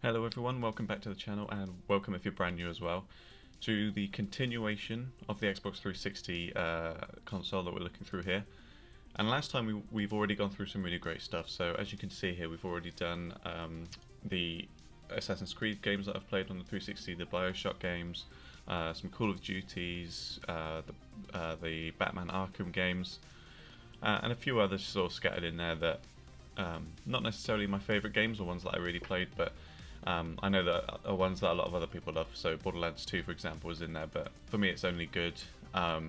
Hello everyone, welcome back to the channel and welcome if you're brand new as well to the continuation of the Xbox 360 console that we're looking through here. And last time we've already gone through some really great stuff, so as you can see here we've already done the Assassin's Creed games that I've played on the 360, the Bioshock games, some Call of Duties, the Batman Arkham games, and a few others sort of scattered in there that not necessarily my favourite games or ones that I really played, but I know that are ones that a lot of other people love. So Borderlands 2, for example, was in there, but for me it's only good. A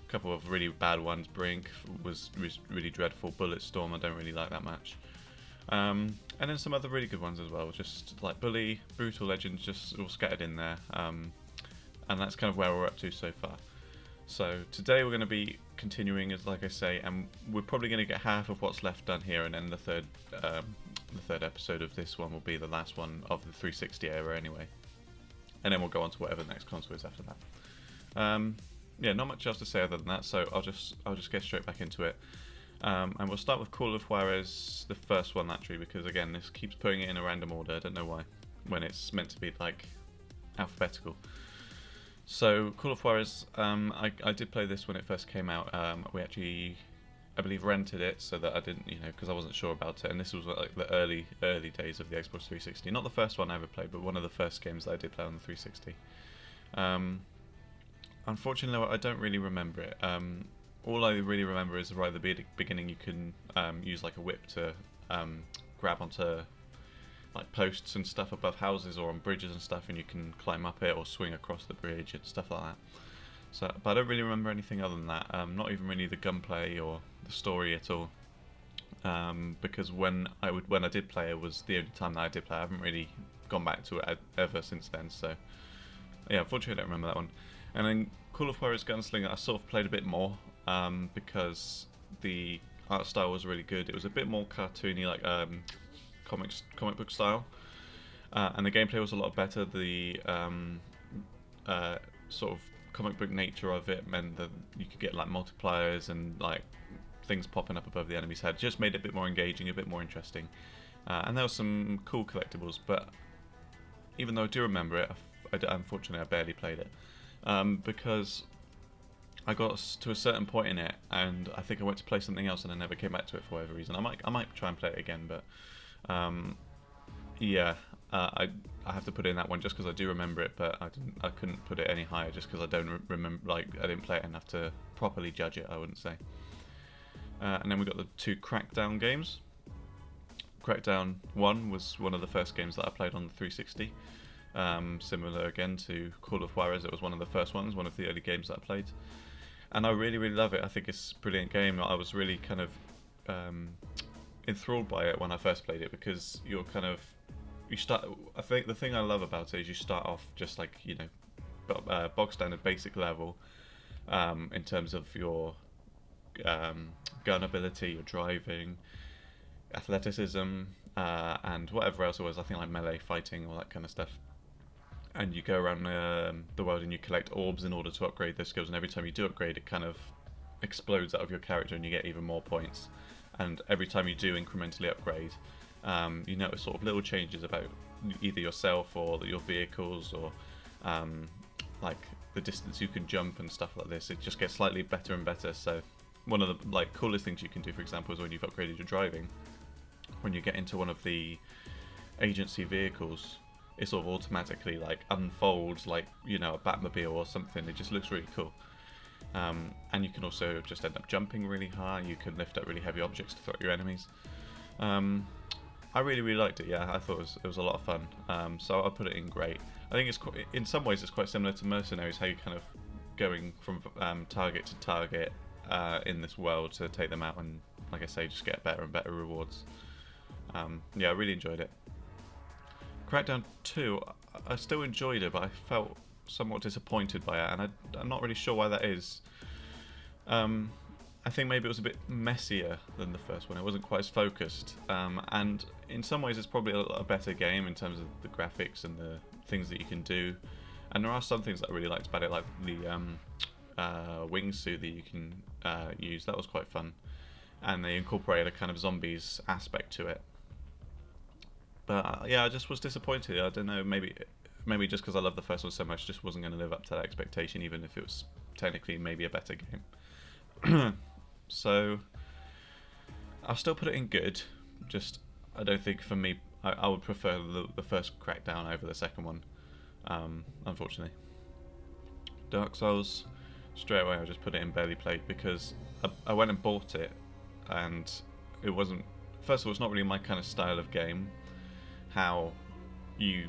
couple of really bad ones. Brink was really dreadful. Bulletstorm I don't really like that much. And then some other really good ones as well, just like Bully, Brutal Legends, just all scattered in there. And that's kind of where we're up to so far. So today we're going to be continuing, as like I say, and we're probably going to get half of what's left done here, and then the third episode of this one will be the last one of the 360 era anyway, and then we'll go on to whatever the next console is after that. Yeah, not much else to say other than that, so I'll just get straight back into it, and we'll start with Call of Juarez, the first one actually, because again this keeps putting it in a random order. I don't know why, when it's meant to be like alphabetical. So Call of Juarez, I did play this when it first came out. We actually, I believe, rented it so that I didn't, because I wasn't sure about it. And this was like the early days of the Xbox 360. Not the first one I ever played, but one of the first games that I did play on the 360. Unfortunately, I don't really remember it. All I really remember is right at the beginning you can use like a whip to grab onto like posts and stuff above houses or on bridges and stuff, and you can climb up it or swing across the bridge and stuff like that. So, but I don't really remember anything other than that. Not even really the gunplay or the story at all. Because when I did play, it was the only time that I did play. I haven't really gone back to it ever since then. So yeah, unfortunately, I don't remember that one. And then Call of Juarez Gunslinger, I sort of played a bit more because the art style was really good. It was a bit more cartoony, like comic book style, and the gameplay was a lot better. The sort of comic book nature of it meant that you could get like multipliers and like things popping up above the enemy's head. Just made it a bit more engaging, a bit more interesting, and there were some cool collectibles. But even though I do remember it, unfortunately I barely played it because I got to a certain point in it, and I think I went to play something else, and I never came back to it for whatever reason. I might try and play it again, but yeah, I have to put in that one just because I do remember it, but I couldn't put it any higher just because I don't remember, like I didn't play it enough to properly judge it, I wouldn't say. And then we got the two Crackdown games. Crackdown 1 was one of the first games that I played on the 360. Similar again to Call of Juarez, it was one of the first ones, one of the early games that I played, and I really love it. I think it's a brilliant game. I was really kind of enthralled by it when I first played it because you start. I think the thing I love about it is you start off just like bog standard basic level in terms of your gun ability, your driving, athleticism, and whatever else it was. I think like melee fighting, all that kind of stuff. And you go around the world and you collect orbs in order to upgrade those skills. And every time you do upgrade, it kind of explodes out of your character, and you get even more points. And every time you do incrementally upgrade, you notice sort of little changes about either yourself or your vehicles, or like the distance you can jump and stuff like this. It just gets slightly better and better. So one of the like coolest things you can do, for example, is when you've upgraded your driving, when you get into one of the agency vehicles, it sort of automatically like unfolds like a Batmobile or something. It just looks really cool. And you can also just end up jumping really high. You can lift up really heavy objects to throw at your enemies. I really liked it. Yeah, I thought it was a lot of fun. So I'll put it in great. I think in some ways it's quite similar to Mercenaries, how you're kind of going from target to target in this world to take them out, and like I say, just get better and better rewards. Yeah, I really enjoyed it. Crackdown 2, I still enjoyed it, but I felt somewhat disappointed by it, and I'm not really sure why that is. I think maybe it was a bit messier than the first one. It wasn't quite as focused, and in some ways it's probably a better game in terms of the graphics and the things that you can do. And there are some things that I really liked about it, like the wingsuit that you can use. That was quite fun, and they incorporated a kind of zombies aspect to it. But yeah, I just was disappointed. I don't know, maybe just because I love the first one so much, just wasn't going to live up to that expectation, even if it was technically maybe a better game. So I'll still put it in good. Just I don't think for me, I would prefer the first Crackdown over the second one. Unfortunately, Dark Souls, straight away I just put it in barely played because I went and bought it, and it wasn't. First of all, it's not really my kind of style of game. How you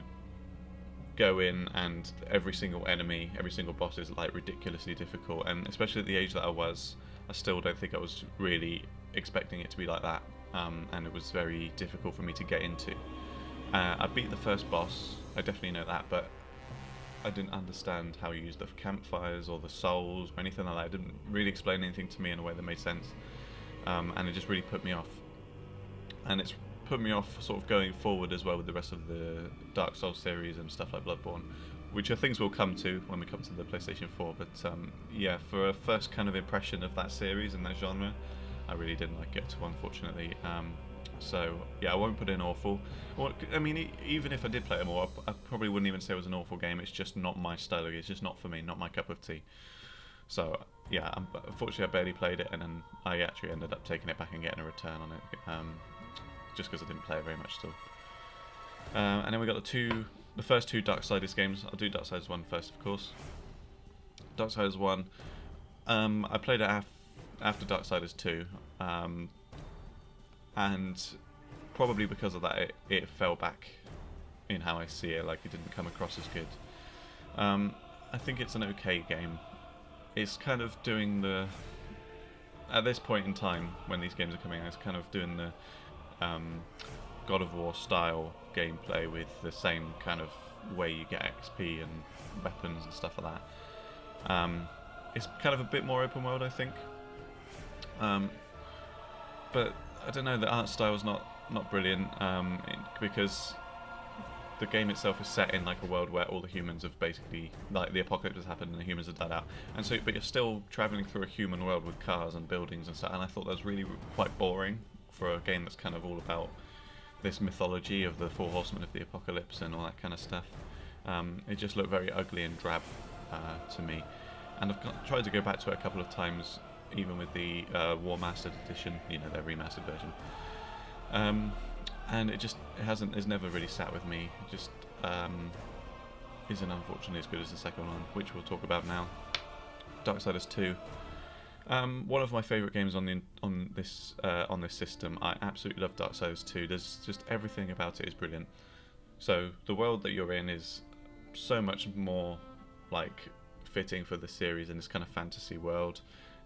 go in and every single enemy, every single boss is like ridiculously difficult, and especially at the age that I was, I still don't think I was really expecting it to be like that, and it was very difficult for me to get into. I beat the first boss, I definitely know that, but I didn't understand how you use the campfires or the souls or anything like that. It didn't really explain anything to me in a way that made sense, and it just really put me off. And it's put me off sort of going forward as well with the rest of the Dark Souls series and stuff like Bloodborne, which are things we'll come to when we come to the PlayStation 4. But yeah, for a first kind of impression of that series and that genre, I really didn't like it, unfortunately. So yeah, I won't put in awful. I mean, even if I did play it more, I probably wouldn't even say it was an awful game. It's just not my style. It's just not for me, not my cup of tea. So yeah, unfortunately I barely played it, and then I actually ended up taking it back and getting a return on it, just because I didn't play it very much still. And then we got the first two Darksiders games. I'll do Darksiders 1 first, of course. Darksiders 1, I played it after Darksiders 2, and probably because of that it fell back in how I see it, like it didn't come across as good. I think it's an okay game. It's kind of doing at this point in time when these games are coming out, it's kind of doing the God of War style gameplay with the same kind of way you get XP and weapons and stuff like that. It's kind of a bit more open world, I think. But I don't know, the art style is not brilliant, because the game itself is set in like a world where all the humans have basically, like, the apocalypse has happened and the humans have died out, and so but you're still travelling through a human world with cars and buildings and stuff, and I thought that was really quite boring for a game that's kind of all about this mythology of the four horsemen of the apocalypse and all that kind of stuff. It just looked very ugly and drab to me, and I've tried to go back to it a couple of times, even with the War Mastered edition, their remastered version, and it's never really sat with me. It just isn't, unfortunately, as good as the second one, which we'll talk about now. Darksiders 2. One of my favourite games on this system. I absolutely love Darksiders 2. There's just everything about it is brilliant. So the world that you're in is so much more like fitting for the series in this kind of fantasy world.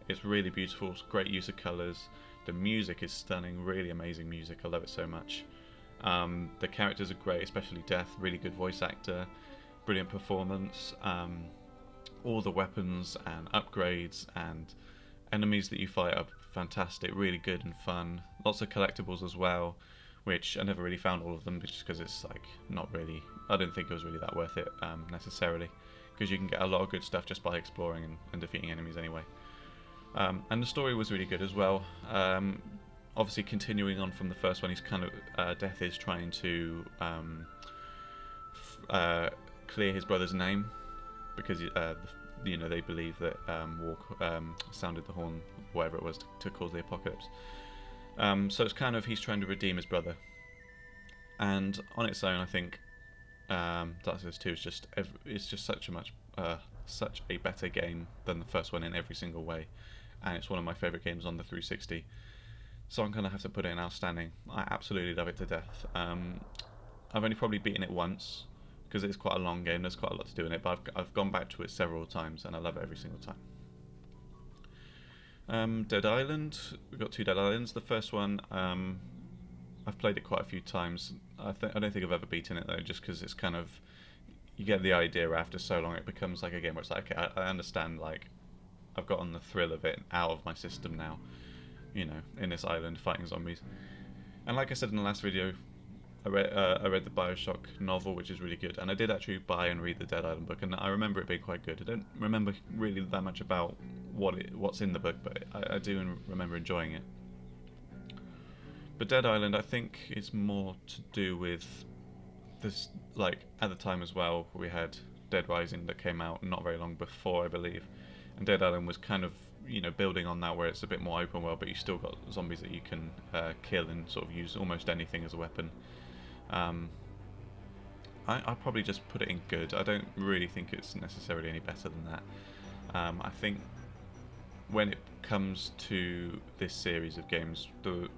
It's really beautiful. It's great use of colours. The music is stunning. Really amazing music. I love it so much. The characters are great, especially Death. Really good voice actor. Brilliant performance. All the weapons and upgrades and enemies that you fight are fantastic, really good and fun. Lots of collectibles as well, which I never really found all of them, just because it's like not really, I didn't think it was really that worth it necessarily, because you can get a lot of good stuff just by exploring and defeating enemies anyway. And the story was really good as well. Obviously continuing on from the first one, he's kind of Death is trying to clear his brother's name, because they believe that Walk sounded the horn, whatever it was, to cause the apocalypse. So it's kind of, he's trying to redeem his brother. And on its own, I think Darksiders 2 is just such a better game than the first one in every single way, and it's one of my favourite games on the 360. So I'm gonna have to put it in outstanding. I absolutely love it to death. I've only probably beaten it once, because it's quite a long game. There's quite a lot to do in it, but I've gone back to it several times, and I love it every single time. Dead Island. We've got two Dead Islands. The first one, I've played it quite a few times. I don't think I've ever beaten it though, just because it's kind of, you get the idea after so long. It becomes like a game where it's like, okay, I understand. Like, I've gotten the thrill of it out of my system now. In this island fighting zombies. And like I said in the last video, I read the BioShock novel, which is really good, and I did actually buy and read the Dead Island book, and I remember it being quite good. I don't remember really that much about what's in the book, but I do remember enjoying it. But Dead Island, I think, is more to do with this. Like at the time as well, we had Dead Rising that came out not very long before, I believe, and Dead Island was kind of building on that, where it's a bit more open world, but you still got zombies that you can kill and sort of use almost anything as a weapon. I probably just put it in good. I don't really think it's necessarily any better than that. I think when it comes to this series of games, the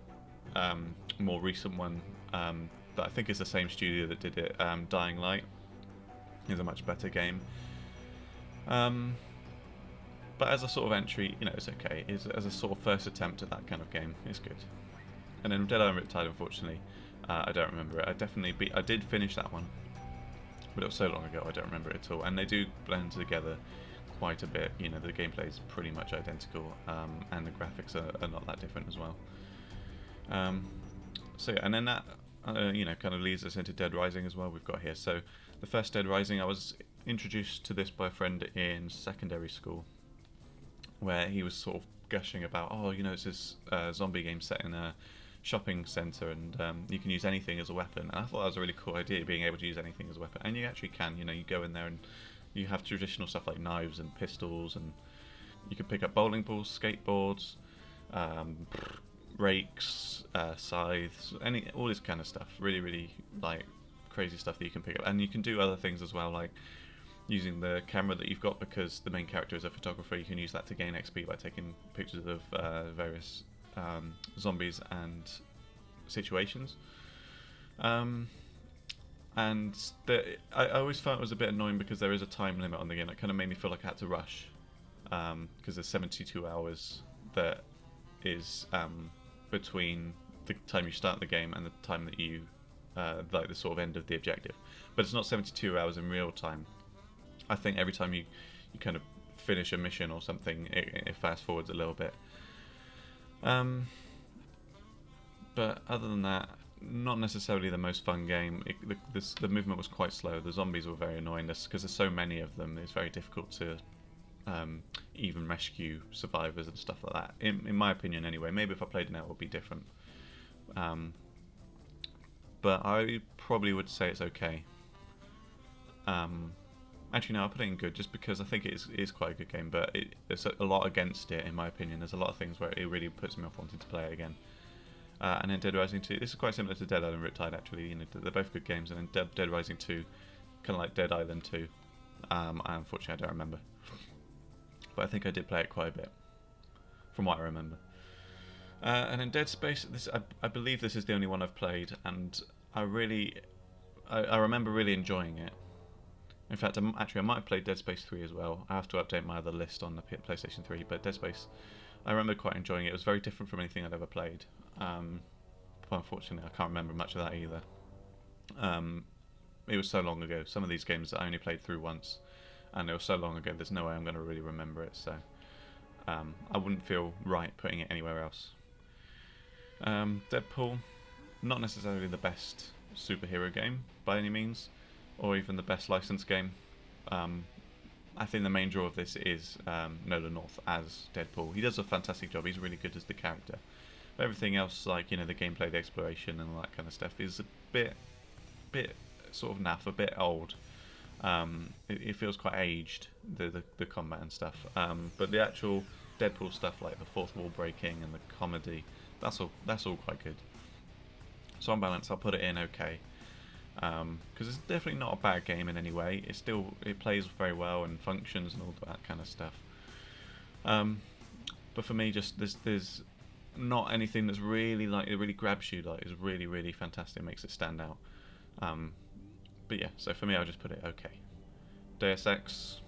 more recent one that I think is the same studio that did it, Dying Light, is a much better game. But as a sort of entry, it's okay. As a sort of first attempt at that kind of game, it's good. And then Dead Island Riptide, unfortunately, I don't remember it. I did finish that one, but it was so long ago I don't remember it at all. And they do blend together quite a bit. The gameplay is pretty much identical, and the graphics are not that different as well. So yeah, and then that kind of leads us into Dead Rising as well. We've got here. So the first Dead Rising, I was introduced to this by a friend in secondary school, where he was sort of gushing about, it's this zombie game set in a shopping centre, and you can use anything as a weapon. And I thought that was a really cool idea, being able to use anything as a weapon. And you actually can. You go in there and you have traditional stuff like knives and pistols, and you can pick up bowling balls, skateboards, rakes, scythes, all this kind of stuff. Really, really like crazy stuff that you can pick up. And you can do other things as well, like using the camera that you've got, because the main character is a photographer. You can use that to gain XP by taking pictures of various zombies and situations. And I always found it was a bit annoying because there is a time limit on the game. It kind of made me feel like I had to rush, because there's 72 hours that is between the time you start the game and the time that you like the sort of end of the objective. But it's not 72 hours in real time. I think every time you kind of finish a mission or something, it fast forwards a little bit. But other than that, not necessarily the most fun game. The movement was quite slow. The zombies were very annoying, because there's so many of them. It's very difficult to even rescue survivors and stuff like that. In my opinion, anyway. Maybe if I played it now, it would be different. But I probably would say it's okay. Actually, no, I'll put it in good, just because I think it is quite a good game, but there's a lot against it, in my opinion. There's a lot of things where it really puts me off wanting to play it again. And then Dead Rising 2, this is quite similar to Dead Island Riptide, actually. They're both good games, and then Dead Rising 2, kind of like Dead Island 2. Unfortunately, I don't remember. But I think I did play it quite a bit, from what I remember. And then Dead Space, I believe this is the only one I've played, and I remember really enjoying it. In fact, I might have played Dead Space 3 as well. I have to update my other list on the PlayStation 3, but Dead Space, I remember quite enjoying it. It was very different from anything I'd ever played. But unfortunately, I can't remember much of that either. It was so long ago. Some of these games I only played through once, and it was so long ago, there's no way I'm going to really remember it, so I wouldn't feel right putting it anywhere else. Deadpool, not necessarily the best superhero game by any means, or even the best licensed game. I think the main draw of this is Nolan North as Deadpool. He does a fantastic job. He's really good as the character. But everything else, like the gameplay, the exploration, and all that kind of stuff, is a bit sort of naff, a bit old. It feels quite aged, the combat and stuff. But the actual Deadpool stuff, like the fourth wall breaking and the comedy, that's all quite good. So on balance, I'll put it in okay. Because it's definitely not a bad game in any way. It plays very well and functions and all that kind of stuff. But for me, just there's not anything that's really it really grabs you, is really, really fantastic, makes it stand out. But yeah, so for me, I'll just put it okay. Deus Ex.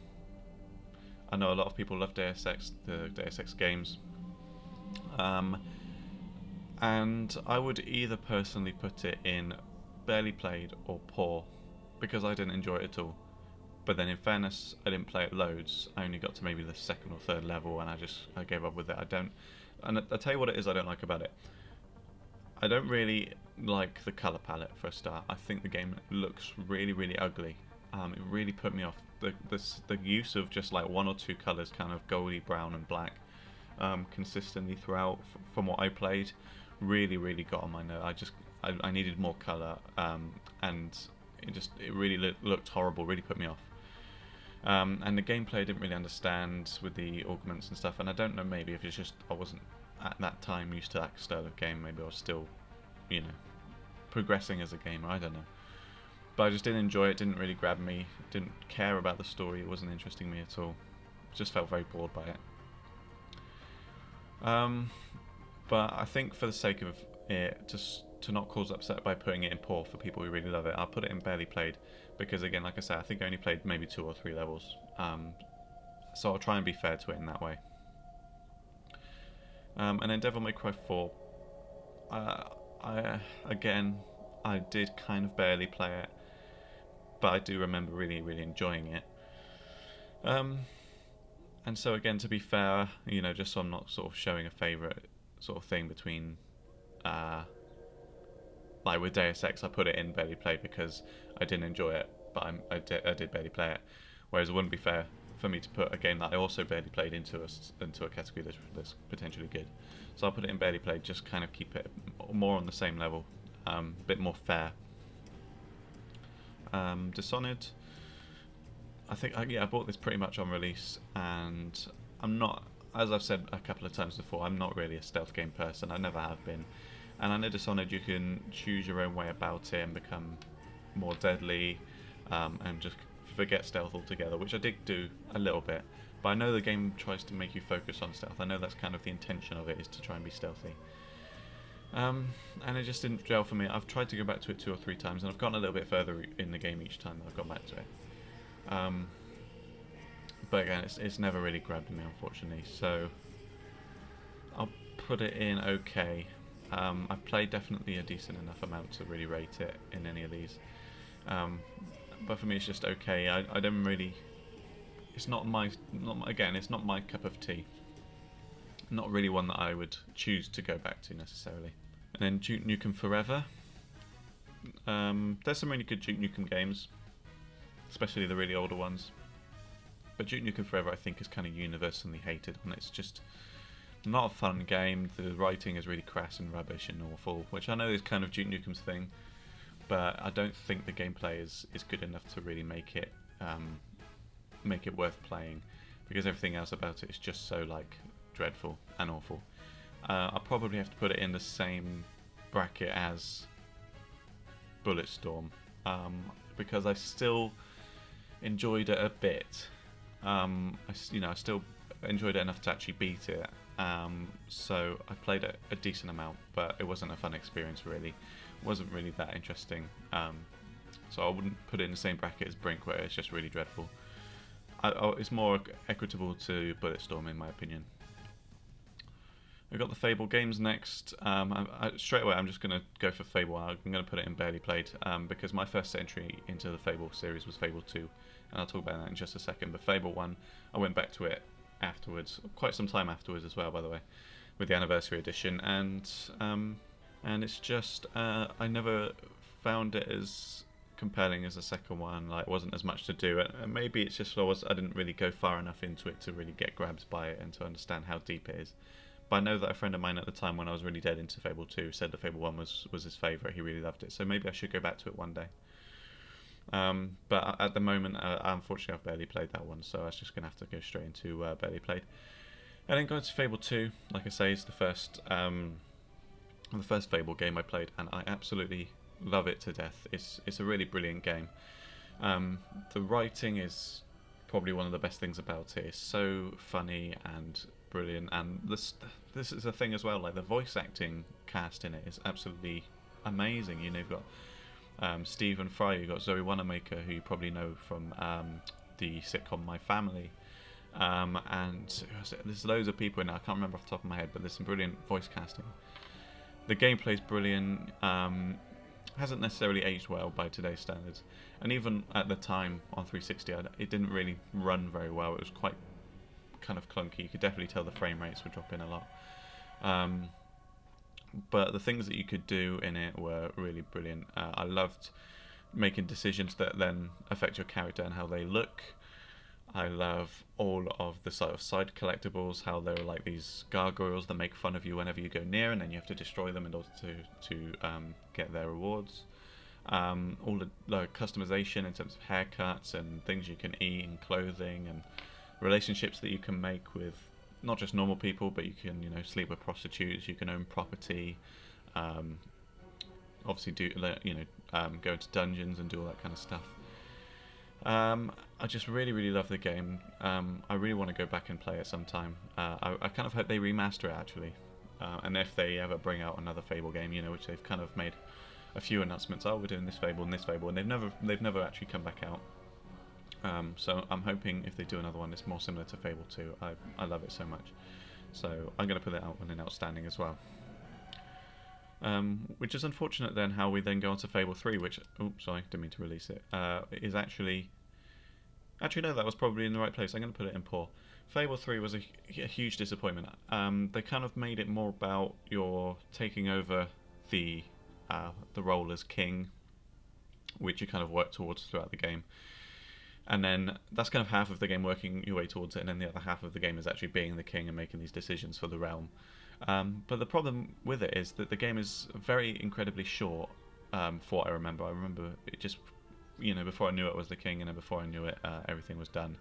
I know a lot of people love Deus Ex, the Deus Ex games. And I would either personally put it in barely played or poor, because I didn't enjoy it at all. But then in fairness, I didn't play it loads. I only got to maybe the second or third level, and I gave up with it. And I'll tell you what it is I don't like about it. I don't really like the colour palette for a start. I think the game looks really, really ugly. It really put me off. The use of just like one or two colours, kind of goldy brown and black, consistently throughout, from what I played, really got on my nerve. I needed more colour, and it really looked horrible. Really put me off. And the gameplay I didn't really understand with the augments and stuff. And I don't know, maybe if it's just I wasn't at that time used to that style of game. Maybe I was still, progressing as a gamer. I don't know. But I just didn't enjoy it. Didn't really grab me. Didn't care about the story. It wasn't interesting me at all. Just felt very bored by it. But I think for the sake of it, just to not cause upset by putting it in poor for people who really love it, I'll put it in barely played, because again, like I said, I think I only played maybe 2 or 3 levels. So I'll try and be fair to it in that way. And then Devil May Cry 4, I did kind of barely play it, but I do remember really enjoying it. And so again, to be fair, just so I'm not sort of showing a favourite sort of thing between, like with Deus Ex, I put it in barely played because I didn't enjoy it, but I did barely play it. Whereas it wouldn't be fair for me to put a game that I also barely played into a category that's potentially good. So I'll put it in barely played, just kind of keep it more on the same level, a bit more fair. Dishonored, I think I bought this pretty much on release, and I'm not, as I've said a couple of times before, I'm not really a stealth game person. I never have been. And I know Dishonored, you can choose your own way about it and become more deadly, and just forget stealth altogether, which I did do a little bit. But I know the game tries to make you focus on stealth. I know that's kind of the intention of it, is to try and be stealthy. And it just didn't gel for me. I've tried to go back to it 2 or 3 times, and I've gotten a little bit further in the game each time that I've gone back to it. But again, it's never really grabbed me, unfortunately. So I'll put it in okay. I've played definitely a decent enough amount to really rate it in any of these. But for me, it's just okay. I don't really. It's not my cup of tea. Not really one that I would choose to go back to necessarily. And then Duke Nukem Forever. There's some really good Duke Nukem games, especially the really older ones. But Duke Nukem Forever, I think, is kind of universally hated, and it's just not a fun game. The writing is really crass and rubbish and awful, which I know is kind of Duke Nukem's thing, but I don't think the gameplay is good enough to really make it worth playing, because everything else about it is just so dreadful and awful. I'll probably have to put it in the same bracket as Bulletstorm, because I still enjoyed it a bit. I still enjoyed it enough to actually beat it. So I played it a decent amount, but it wasn't a fun experience really. It wasn't really that interesting. So I wouldn't put it in the same bracket as Brink, where it's just really dreadful. It's more equitable to Bulletstorm in my opinion. We've got the Fable games next. Straight away I'm just going to go for Fable. I'm going to put it in barely played, because my first entry into the Fable series was Fable 2, and I'll talk about that in just a second. But Fable 1, I went back to it afterwards, quite some time afterwards as well, by the way, with the anniversary edition, and it's just I never found it as compelling as the second one. It wasn't as much to do, and maybe it's just I didn't really go far enough into it to really get grabbed by it and to understand how deep it is. But I know that a friend of mine at the time, when I was really dead into Fable 2, said that Fable 1 was his favourite. He really loved it, so maybe I should go back to it one day. But at the moment, unfortunately, I've barely played that one, so I was just going to have to go straight into barely played. And then going to Fable 2, like I say, is the first Fable game I played, and I absolutely love it to death. It's a really brilliant game. The writing is probably one of the best things about it. It's so funny and brilliant, and this is a thing as well. The voice acting cast in it is absolutely amazing. You've got Stephen Fry, you've got Zoe Wanamaker, who you probably know from the sitcom My Family, and there's loads of people in it. I can't remember off the top of my head, but there's some brilliant voice casting. The gameplay's brilliant. Hasn't necessarily aged well by today's standards, and even at the time on 360 it didn't really run very well. It was quite kind of clunky. You could definitely tell the frame rates were dropping a lot, but the things that you could do in it were really brilliant. I loved making decisions that then affect your character and how they look. I love all of the sort of side collectibles, how there are like these gargoyles that make fun of you whenever you go near, and then you have to destroy them in order to get their rewards. All the customization in terms of haircuts and things you can eat and clothing and relationships that you can make with not just normal people, but you can sleep with prostitutes, you can own property, obviously go into dungeons and do all that kind of stuff. I just really love the game. I really want to go back and play it sometime. I kind of hope they remaster it actually, and if they ever bring out another Fable game, which they've kind of made a few announcements. Oh, we're doing this Fable and this Fable, and they've never actually come back out. So I'm hoping if they do another one that's more similar to Fable 2. I love it so much. So I'm going to put it out on an outstanding as well. Which is unfortunate then how we then go on to Fable 3, which, oops, sorry, didn't mean to release it, is actually no, that was probably in the right place. I'm going to put it in poor. Fable 3 was a huge disappointment. They kind of made it more about your taking over the role as king, which you kind of work towards throughout the game. And then that's kind of half of the game, working your way towards it, and then the other half of the game is actually being the king and making these decisions for the realm. But the problem with it is that the game is very incredibly short, for what I remember. I remember it just, before I knew it was the king, and then before I knew it, everything was done.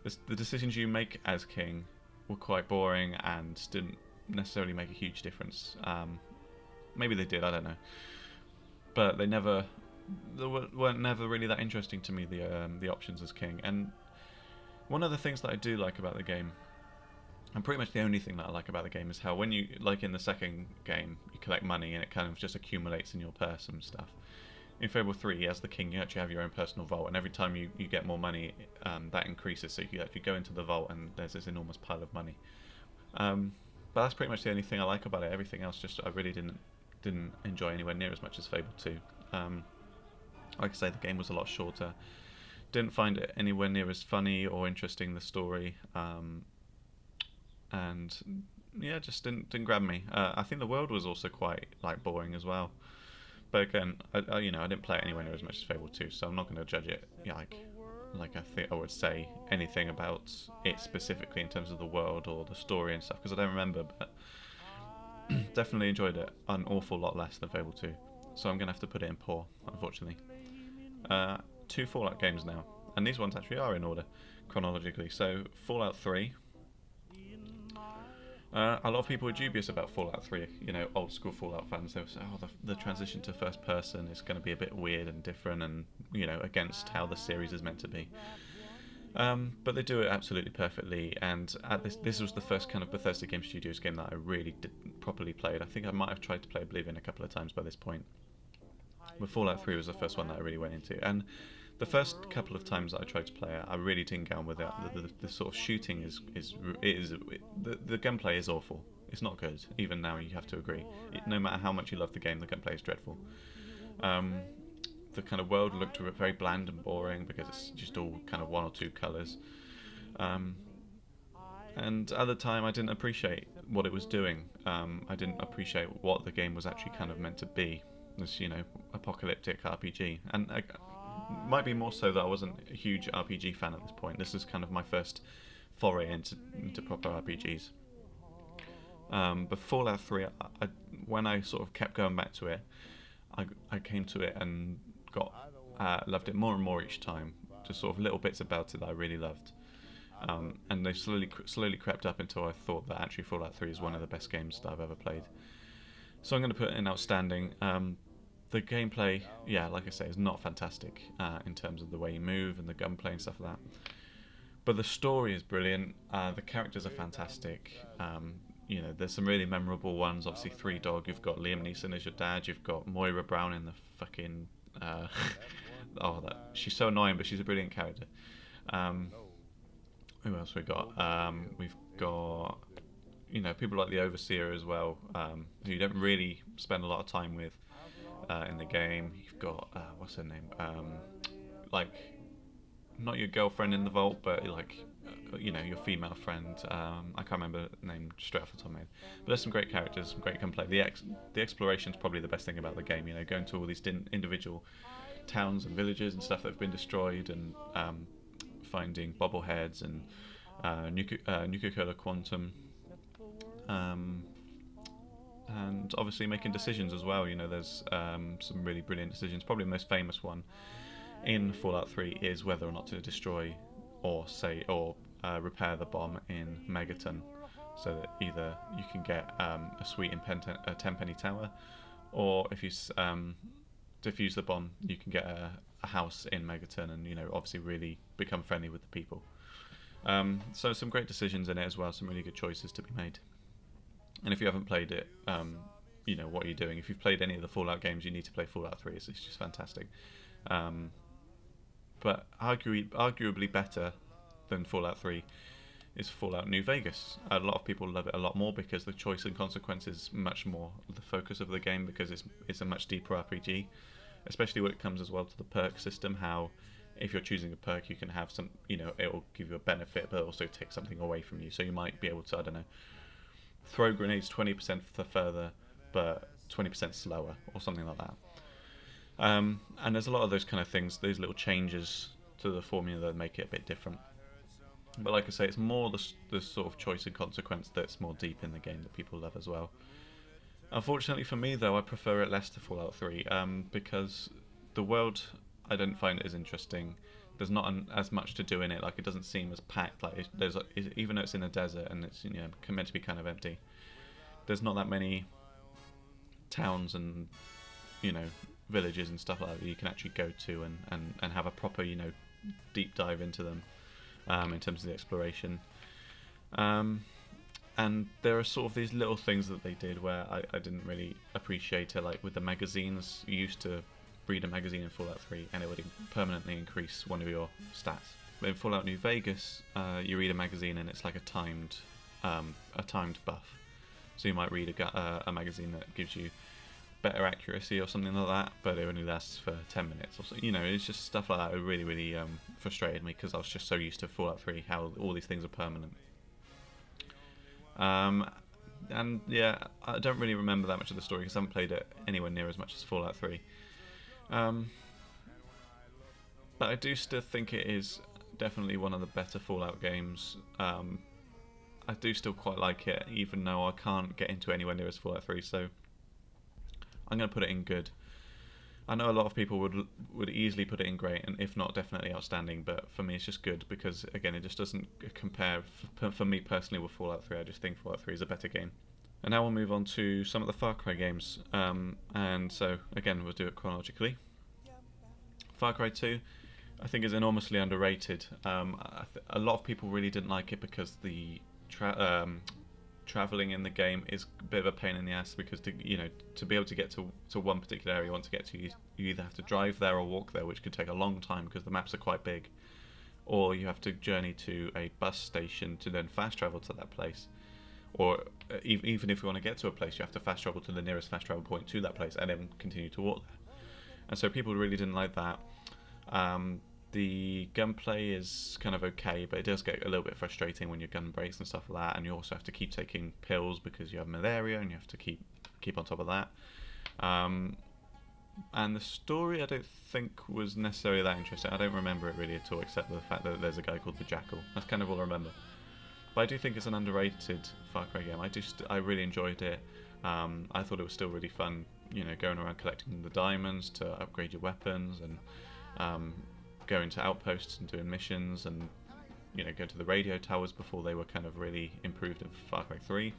The decisions you make as king were quite boring and didn't necessarily make a huge difference. Maybe they did, I don't know. But they weren't never really that interesting to me, the options as king. And one of the things that I do like about the game, and pretty much the only thing that I like about the game, is how when you, like in the second game, you collect money and it kind of just accumulates in your purse and stuff. In Fable 3, as the king, you actually have your own personal vault, and every time you get more money, that increases, so you actually go into the vault and there's this enormous pile of money. But that's pretty much the only thing I like about it. Everything else, just I really didn't enjoy anywhere near as much as Fable 2. Like I say, the game was a lot shorter. Didn't find it anywhere near as funny or interesting, the story. And yeah, just didn't grab me. I think the world was also quite boring as well. But again, I didn't play it anywhere near as much as Fable 2, so I'm not going to judge it. Like I think I would say anything about it specifically in terms of the world or the story and stuff, because I don't remember. But definitely enjoyed it an awful lot less than Fable 2. So I'm going to have to put it in poor, unfortunately. 2 Fallout games now, and these ones actually are in order chronologically. So Fallout 3. A lot of people were dubious about Fallout 3. Old school Fallout fans. They were saying, the transition to first person is going to be a bit weird and different, and against how the series is meant to be. But they do it absolutely perfectly. And this was the first kind of Bethesda Game Studios game that I really properly played. I think I might have tried to play Oblivion a couple of times by this point, but Fallout 3 was the first one that I really went into. And the first couple of times that I tried to play it, I really didn't get on with it. The sort of shooting the gunplay is awful. It's not good. Even now, you have to agree. No matter how much you love the game, the gunplay is dreadful. The kind of world looked very bland and boring because it's just all kind of 1 or 2 colours. And at the time, I didn't appreciate what it was doing. I didn't appreciate what the game was actually kind of meant to be. This, apocalyptic RPG. And might be more so that I wasn't a huge RPG fan at this point. This is kind of my first foray into proper RPGs. But Fallout 3, when I sort of kept going back to it, I came to it and loved it more and more each time. Just sort of little bits about it that I really loved. And they've slowly crept up until I thought that actually Fallout 3 is one of the best games that I've ever played. So I'm going to put it in outstanding. The gameplay, like I say, is not fantastic in terms of the way you move and the gunplay and stuff like that. But the story is brilliant. The characters are fantastic. There's some really memorable ones. Obviously, 3 Dog. You've got Liam Neeson as your dad. You've got Moira Brown in the fucking. She's so annoying, but she's a brilliant character. Who else we got? We've got people like the Overseer as well, who you don't really spend a lot of time with in the game. You've got what's her name? Not your girlfriend in the vault, but your female friend. I can't remember the name straight off the top of my head. But there's some great characters, some great gunplay. The exploration is probably the best thing about the game. Going to all these individual towns and villages and stuff that have been destroyed, and finding bobbleheads and Nuka-Cola Quantum, and obviously making decisions as well. You know, there's some really brilliant decisions. Probably the most famous one in Fallout 3 is whether or not to destroy or repair the bomb in Megaton, so that either you can get a suite in a Tenpenny Tower, or if you defuse the bomb, you can get a house in Megaton, and you know, obviously really become friendly with the people. So some great decisions in it as well, some really good choices to be made. And if you haven't played it, you know, what are you doing? If you've played any of the Fallout games, you need to play Fallout 3. It's just fantastic. But arguably better than Fallout 3 is Fallout New Vegas. A lot of people love it a lot more because the choice and consequence is much more the focus of the game, because it's a much deeper RPG, especially when it comes as well to the perk system. How if you're choosing a perk, you can have some, you know, it will give you a benefit but also take something away from you. So you might be able to, I don't know, throw grenades 20% further but 20% slower or something like that. And there's a lot of those kind of things, those little changes to the formula that make it a bit different. But like I say, it's more the sort of choice and consequence that's more deep in the game that people love as well. Unfortunately for me though, I prefer it less to Fallout 3, because the world, I don't find it as interesting. There's not as much to do in it. Like, it doesn't seem as packed. Like, even though it's in a desert and it's, you know, meant to be kind of empty, there's not that many towns and, you know, villages and stuff like that you can actually go to and have a proper, you know, deep dive into them, in terms of the exploration. And there are sort of these little things that they did where I didn't really appreciate it, like with the magazines. You used to read a magazine in Fallout 3 and it would permanently increase one of your stats. But in Fallout New Vegas, you read a magazine and it's like a timed buff. So you might read a magazine that gives you better accuracy or something like that, but it only lasts for 10 minutes or so. You know, it's just stuff like that. It really, really frustrated me because I was just so used to Fallout 3, how all these things are permanent. And yeah, I don't really remember that much of the story because I haven't played it anywhere near as much as Fallout 3. But I do still think it is definitely one of the better Fallout games. I do still quite like it, even though I can't get into anywhere near as Fallout 3, so I'm going to put it in good. I know a lot of people would easily put it in great, and if not, definitely outstanding, but for me it's just good because, again, it just doesn't compare, for me personally, with Fallout 3. I just think Fallout 3 is a better game. And now we'll move on to some of the Far Cry games, and so, again, we'll do it chronologically. Far Cry 2, I think, is enormously underrated. A lot of people really didn't like it because the traveling in the game is a bit of a pain in the ass, because to be able to get to one particular area you want to get to, you either have to drive there or walk there, which could take a long time because the maps are quite big, or you have to journey to a bus station to then fast travel to that place, or even if you want to get to a place, you have to fast travel to the nearest fast travel point to that place and then continue to walk there. And so people really didn't like that. The gunplay is kind of okay, but it does get a little bit frustrating when your gun breaks and stuff like that, and you also have to keep taking pills because you have malaria and you have to keep on top of that. And the story, I don't think, was necessarily that interesting. I don't remember it really at all, except for the fact that there's a guy called the Jackal. That's kind of all I remember. But I do think it's an underrated Far Cry game. I really enjoyed it. I thought it was still really fun, you know, going around collecting the diamonds to upgrade your weapons, and going to outposts and doing missions, and, you know, go to the radio towers before they were kind of really improved in Far Cry 3.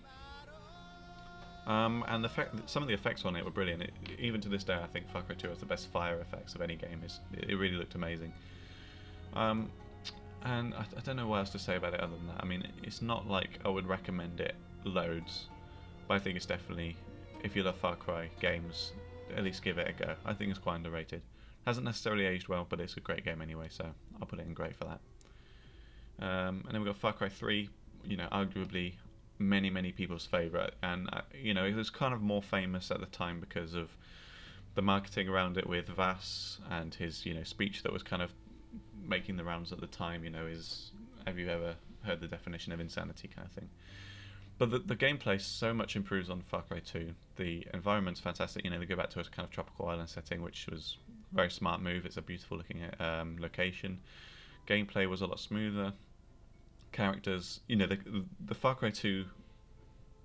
And some of the effects on it were brilliant. Even to this day, I think Far Cry 2 has the best fire effects of any game. It really looked amazing. And I don't know what else to say about it other than that. I mean, it's not like I would recommend it loads, but I think it's definitely, if you love Far Cry games, at least give it a go. I think it's quite underrated. Hasn't necessarily aged well, but it's a great game anyway, so I'll put it in great for that. And then we've got Far Cry 3, you know, arguably many people's favourite, and you know, it was kind of more famous at the time because of the marketing around it with Vass and his, you know, speech that was kind of making the rounds at the time, you know, have you ever heard the definition of insanity kind of thing. But the gameplay so much improves on Far Cry 2. The environment's fantastic, you know, they go back to a kind of tropical island setting, which was a very smart move. It's a beautiful looking location. Gameplay was a lot smoother. Characters, the Far Cry 2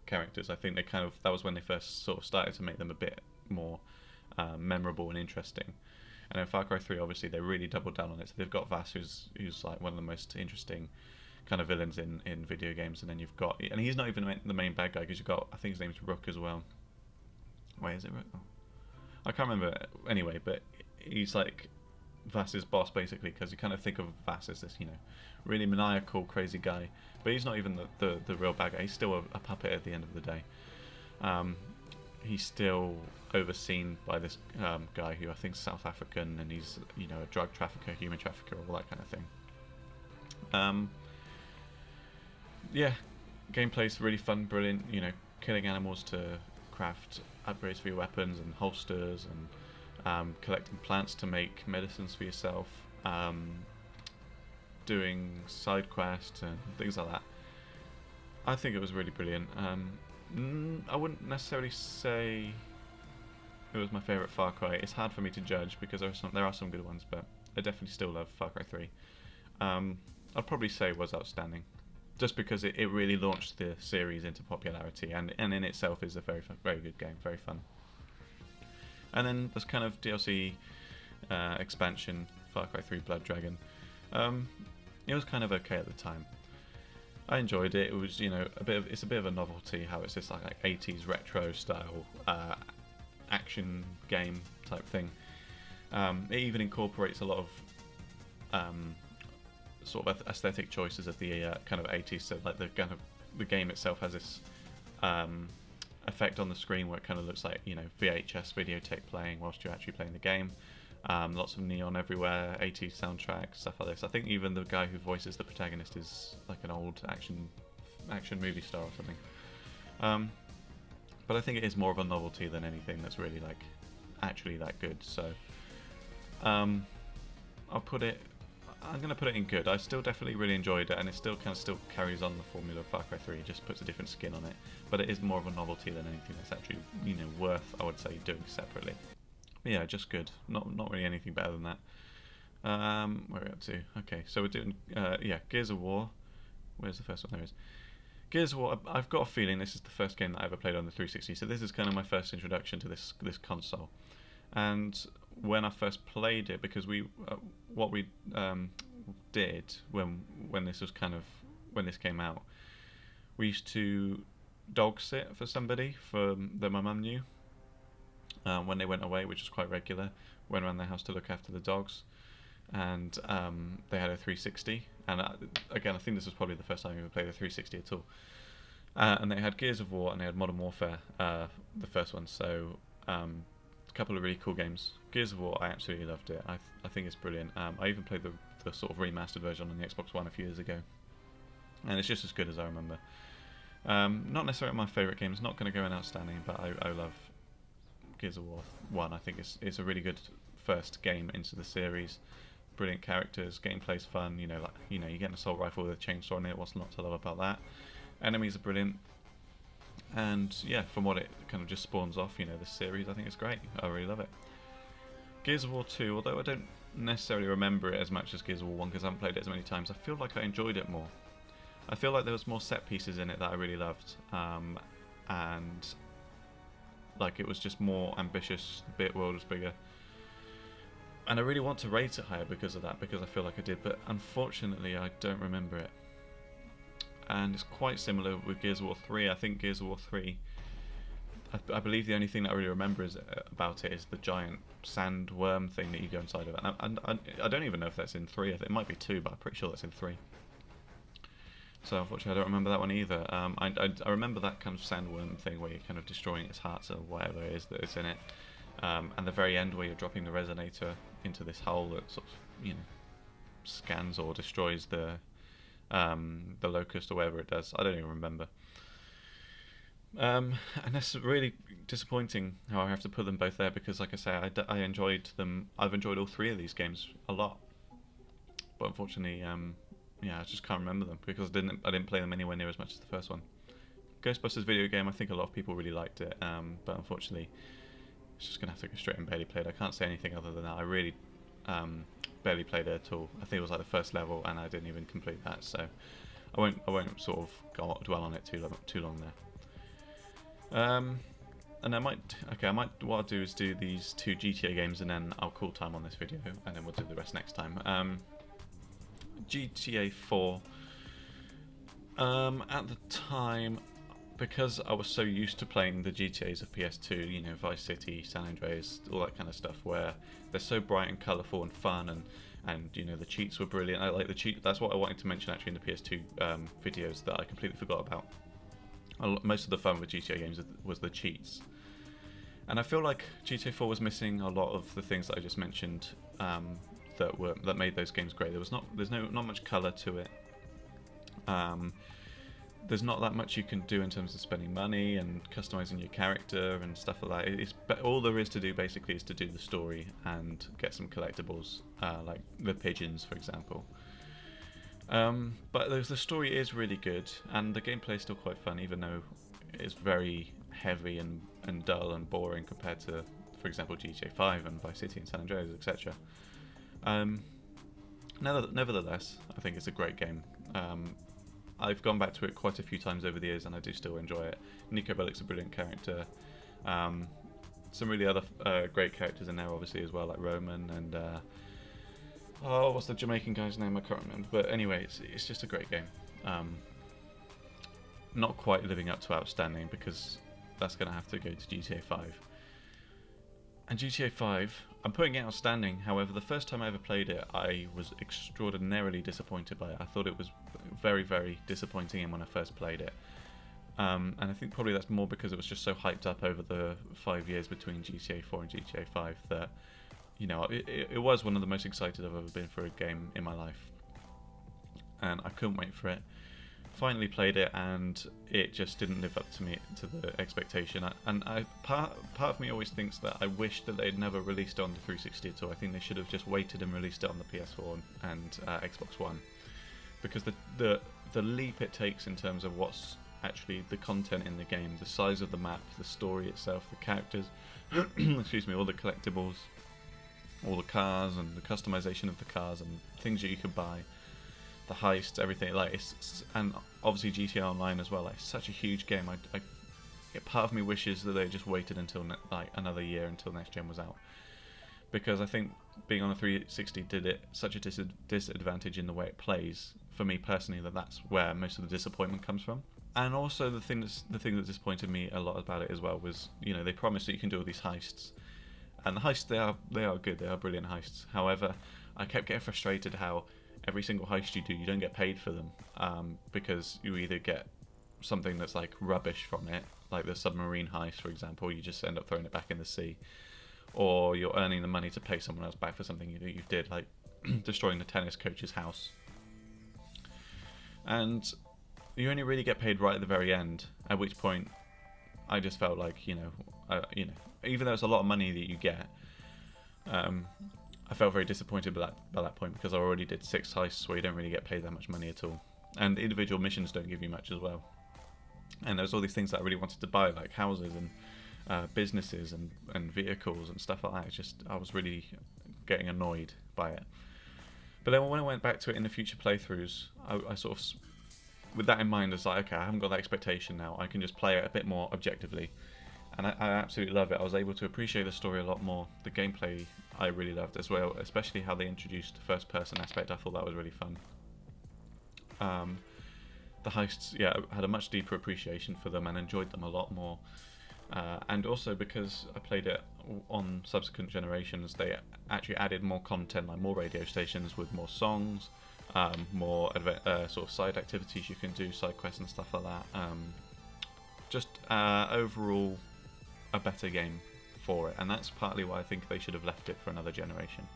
characters, I think that was when they first sort of started to make them a bit more memorable and interesting. And in Far Cry 3, obviously, they really doubled down on it. So they've got Vass, who's like one of the most interesting kind of villains in video games, and then you've got, and he's not even the main bad guy, because you've got, I think his name's Rook as well. Wait, is it Rook? Oh. I can't remember. Anyway, but he's like Vass's boss, basically, because you kind of think of Vass as this, really maniacal, crazy guy. But he's not even the real bad guy. He's still a puppet at the end of the day. He's still overseen by this guy who I think is South African, and he's a drug trafficker, human trafficker, all that kind of thing. Yeah, gameplay's really fun, brilliant. Killing animals to craft upgrades for your weapons and holsters, and collecting plants to make medicines for yourself, doing side quests and things like that. I think it was really brilliant. I wouldn't necessarily say it was my favourite Far Cry. It's hard for me to judge because there are some good ones, but I definitely still love Far Cry 3. I'd probably say it was outstanding, just because it really launched the series into popularity, and in itself is a very very good game, very fun. And then there's kind of DLC expansion, Far Cry 3 Blood Dragon. It was kind of okay at the time. I enjoyed it. It was, it's a bit of a novelty how it's this like 80s retro style action game type thing. It even incorporates a lot of sort of aesthetic choices of the kind of 80s. So like the game itself has this effect on the screen where it kind of looks like VHS videotape playing whilst you're actually playing the game. Lots of neon everywhere, 80s soundtrack, stuff like this. I think even the guy who voices the protagonist is like an old action movie star or something. But I think it is more of a novelty than anything that's really like actually that good. So I'm going to put it in good. I still definitely really enjoyed it, and it still carries on the formula of Far Cry 3. It just puts a different skin on it, but it is more of a novelty than anything that's actually worth, I would say, doing separately. But yeah, just good. Not really anything better than that. Where are we up to? Okay, so we're doing Gears of War. Where's the first one? There it is. Gears of War. I've got a feeling this is the first game that I ever played on the 360. So this is kind of my first introduction to this console. And when I first played it, because what we did when this came out, we used to dog sit for somebody that my mum knew when they went away, which was quite regular. Went around their house to look after the dogs, and they had a 360. And again, I think this was probably the first time I ever played a 360 at all. And they had Gears of War and they had Modern Warfare, the first one. So a couple of really cool games. Gears of War, I absolutely loved it. I think it's brilliant. I even played the sort of remastered version on the Xbox One a few years ago, and it's just as good as I remember. Not necessarily my favourite game. It's not going to go in outstanding, but I love Gears of War 1. I think it's a really good first game into the series. Brilliant characters, gameplay's fun. You're getting an assault rifle with a chainsaw in it. What's not to love about that? Enemies are brilliant. And yeah, from what it kind of just spawns off, this series, I think it's great. I really love it. Gears of War 2, although I don't necessarily remember it as much as Gears of War 1 because I haven't played it as many times, I feel like I enjoyed it more. I feel like there was more set pieces in it that I really loved, and like it was just more ambitious, the bit world was bigger. And I really want to rate it higher because of that, because I feel like I did, but unfortunately I don't remember it. And it's quite similar with Gears of War 3. I think Gears of War 3, I believe the only thing that I really remember about it is the giant sandworm thing that you go inside of it. And I don't even know if that's in 3. It might be 2, but I'm pretty sure that's in 3. So unfortunately I don't remember that one either. I remember that kind of sandworm thing where you're kind of destroying its hearts or whatever it is that is in it. And the very end where you're dropping the resonator into this hole that sort of, scans or destroys the locust or whatever it does. I don't even remember. And that's really disappointing how I have to put them both there, because like I say, I enjoyed them. I've enjoyed all 3 of these games a lot, but unfortunately I just can't remember them because I didn't play them anywhere near as much as the first one. Ghostbusters video game, I think a lot of people really liked it, but unfortunately it's just gonna have to go straight and barely played. I can't say anything other than that. I really barely played it at all. I think it was like the first level, and I didn't even complete that. So I won't sort of dwell on it too long there. And what I'll do is do these 2 GTA games, and then I'll call time on this video, and then we'll do the rest next time. GTA 4. At the time, because I was so used to playing the GTAs of PS2, you know, Vice City, San Andreas, all that kind of stuff, where they're so bright and colourful and fun, and you know, the cheats were brilliant. I like the cheat. That's what I wanted to mention actually in the PS2 videos that I completely forgot about. Most of the fun with GTA games was the cheats, and I feel like GTA 4 was missing a lot of the things that I just mentioned that made those games great. There's not much colour to it. There's not that much you can do in terms of spending money and customizing your character and stuff like that. But all there is to do basically is to do the story and get some collectibles, like the pigeons, for example. But the story is really good, and the gameplay is still quite fun, even though it's very heavy and dull and boring compared to, for example, GTA 5 and Vice City and San Andreas, etc. Nevertheless, I think it's a great game. I've gone back to it quite a few times over the years, and I do still enjoy it. Nico Bellic's a brilliant character. Some really other great characters in there, obviously, as well, like Roman and what's the Jamaican guy's name? I can't remember. But anyway, it's just a great game. Not quite living up to outstanding, because that's going to have to go to GTA 5. And GTA 5, I'm putting it outstanding. However, the first time I ever played it, I was extraordinarily disappointed by it. I thought it was very, very disappointing when I first played it. And I think probably that's more because it was just so hyped up over the 5 years between GTA 4 and GTA 5 that, you know, it was one of the most excited I've ever been for a game in my life. And I couldn't wait for it. Finally played it, and it just didn't live up to the expectation. Part of me always thinks that I wish that they'd never released it on the 360 at all. I think they should have just waited and released it on the PS4 and Xbox One, because the leap it takes in terms of what's actually the content in the game, the size of the map, the story itself, the characters, excuse me, all the collectibles, all the cars and the customization of the cars and things that you could buy, the heists, everything, like and obviously GTA Online as well. Like, it's such a huge game. Part of me wishes that they just waited until like another year until next gen was out, because I think being on the 360 did it such a disadvantage in the way it plays for me personally, that's where most of the disappointment comes from. And also the thing that disappointed me a lot about it as well was, you know, they promised that you can do all these heists, and the heists, they are good, they are brilliant heists. However, I kept getting frustrated how every single heist you do, you don't get paid for them, because you either get something that's like rubbish from it, like the submarine heist, for example, you just end up throwing it back in the sea, or you're earning the money to pay someone else back for something you did, like destroying the tennis coach's house. And you only really get paid right at the very end, at which point I just felt like, you know, even though it's a lot of money that you get, I felt very disappointed by that point, because I already did 6 heists where you don't really get paid that much money at all, and individual missions don't give you much as well. And there's all these things that I really wanted to buy, like houses and businesses and vehicles and stuff like that. It's just, I was really getting annoyed by it. But then when I went back to it in the future playthroughs, I sort of, with that in mind, I was like, okay, I haven't got that expectation now. I can just play it a bit more objectively. And I absolutely love it. I was able to appreciate the story a lot more. The gameplay I really loved as well, especially how they introduced the first person aspect. I thought that was really fun. The heists, yeah, I had a much deeper appreciation for them and enjoyed them a lot more. And also because I played it on subsequent generations, they actually added more content, like more radio stations with more songs, more sort of side activities you can do, side quests and stuff like that. Just overall a better game for it, and that's partly why I think they should have left it for another generation.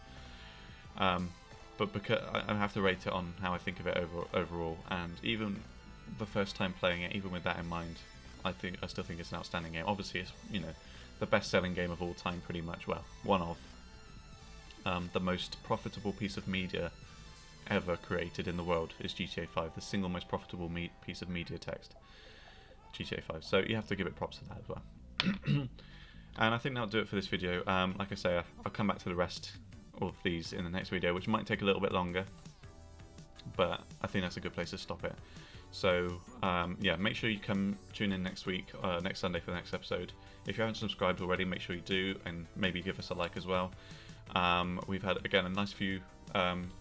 But because I have to rate it on how I think of it overall, and even the first time playing it, even with that in mind, I still think it's an outstanding game. Obviously, it's, you know, the best-selling game of all time, pretty much. Well, one of the most profitable piece of media ever created in the world is GTA 5. The single most profitable piece of media text, GTA 5. So you have to give it props to that as well. And I think that'll do it for this video. Like I say, I'll come back to the rest all of these in the next video, which might take a little bit longer, but I think that's a good place to stop it. So yeah, make sure you come tune in next week, next Sunday for the next episode. If you haven't subscribed already, make sure you do, and maybe give us a like as well. We've had, again, a nice few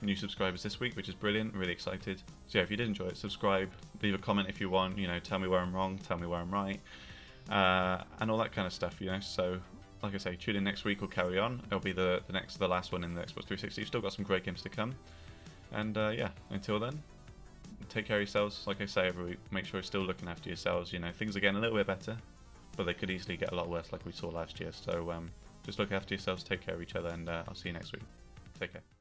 new subscribers this week, which is brilliant. Really excited. So yeah, if you did enjoy it, subscribe, leave a comment if you want, you know, tell me where I'm wrong, tell me where I'm right, and all that kind of stuff, you know. So like I say, tune in next week, we'll carry on. It'll be the last one in the Xbox 360. You've still got some great games to come, and yeah, until then, take care of yourselves. Like I say every week, make sure you're still looking after yourselves. You know, things are getting a little bit better, but they could easily get a lot worse, like we saw last year. So just look after yourselves, take care of each other, and I'll see you next week. Take care.